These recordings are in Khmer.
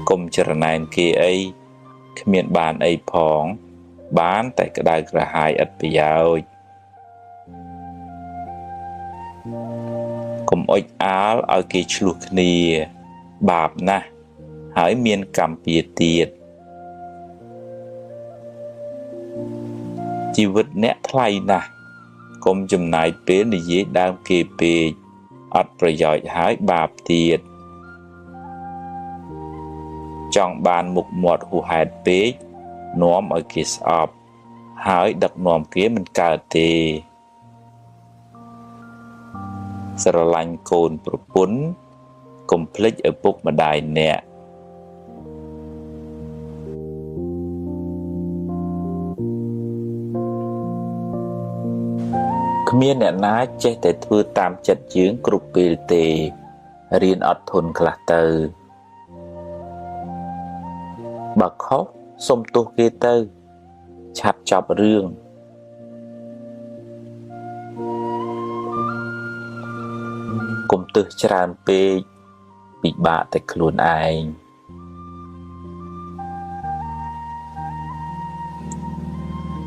កុំចរណែនគេអីគ្មានបានអីផងបានតែក្តៅក្រហាយឥតប្រយោជន៍កុំអុចអាលឲ្យគេឆ្លោះគ្នាបាបណាស់ហើយមានកម្មពៀទៀតជីវិតអ្នកថ្លៃណាស់កុំចំណាយពេលនិយាយដើមគេពេកអត់ប្រយោជន៍ហើយបាបទៀតចង់បានមុខមាត់ហួសហេតុពេកនាំឲ្យគេស្អប់ហើយដឹកនាំគេមិនកើតទេស្រឡាញ់កូនប្រពន្ធកុំភ្លេចឪពុកម្ដាយអ្នកគ្មានអ្នកណាចេះតែធ្វើតាមចិត្តយើងគ្រប់ពេលទេរៀនអត់ធន់ខ្លះទៅបើខុសសុំទោសគេទៅឆាប់ចប់រឿងកុំទឹះច្រើនពេកពិបាកតែខ្លួនឯង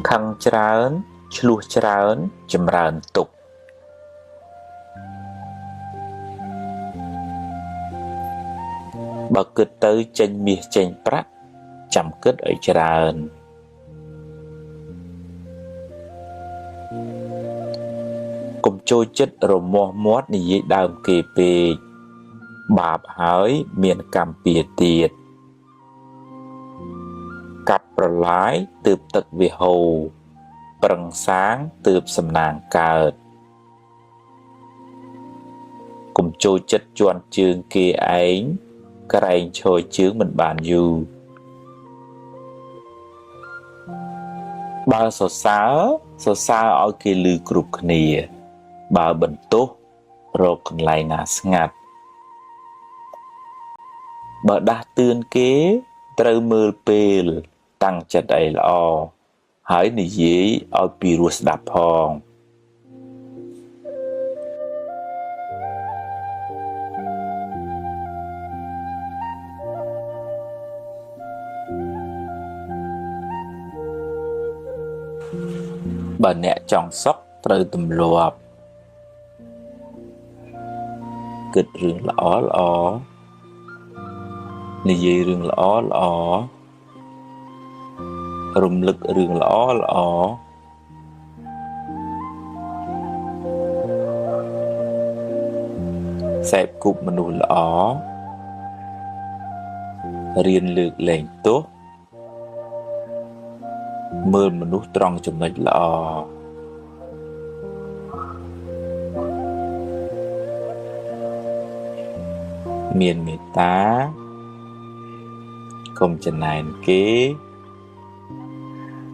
ខឹងច្រើនឆ្លោះច្រើនចម្រើនទុក្ខបើគិតទៅចេញមាសចេញប្រាក់ចាំគិតឲ្យច្រើនកុំចូលចិត្តរមាស់មាត់និយាយដើមគេពេកបាបហើយមានកម្មពៀទៀតកាប់ប្រឡាយទើបទឹកវាហូរប្រឹងសាងទើបសំណាងកើតកុំចូលចិត្តជន់ជើងគេឯងក្រែងឈរជើងមិនបានយូរបើសរសើរឲ្យគេឮគ្រប់គ្នាបើបន្ទោសរកកន្លែងណាស្ងាត់បើដាស់តឿនគេត្រូវមើលពេលតាំងចិត្តឲ្យល្អហើយនិយាយឲ្យពីរោះស្ដាប់ផងបើអ្នកចង់សុខត្រូវទម្លាប់គិតរឿងល្អនិយាយរឿងល្អរំលឹករឿងល្អសេពគប់មនុស្សល្អរៀនលើកលែងទោសមើលមនុស្សត្រង់ចំណុចល្អមានមេត្តាកុំចំណែនគេ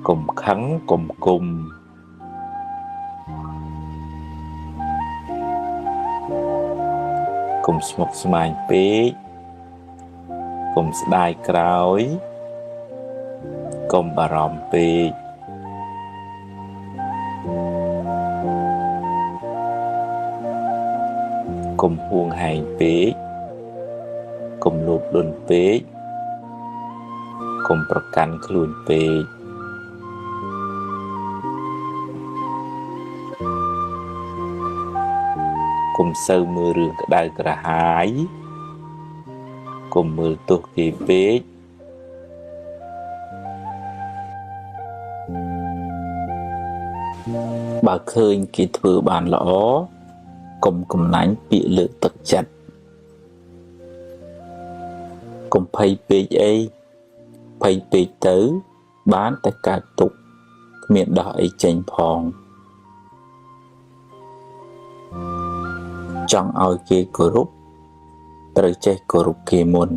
កុំខឹងកុំគុំកុំស្មុគស្មាញពេកកុំស្ដាយក្រោយកុំបារម្ភពេកកុំហួងហែងពេកកុំលោភលន់ពេកកុំប្រកាន់ខ្លួនពេកកុំសូវមើលរឿងក្តៅក្រហាយកុំមើលទោសគេពេកបើឃើញគេធ្វើបានល្អកុំកំណាញ់ពាក្យលើកទឹកចិត្តកុំភ័យពេកអីភ័យពេកទៅបានតែកើតទុក្ខគ្មានដោះអីចេញផងចង់ឲ្យគេគោរពត្រូវចេះគោរពគេមុន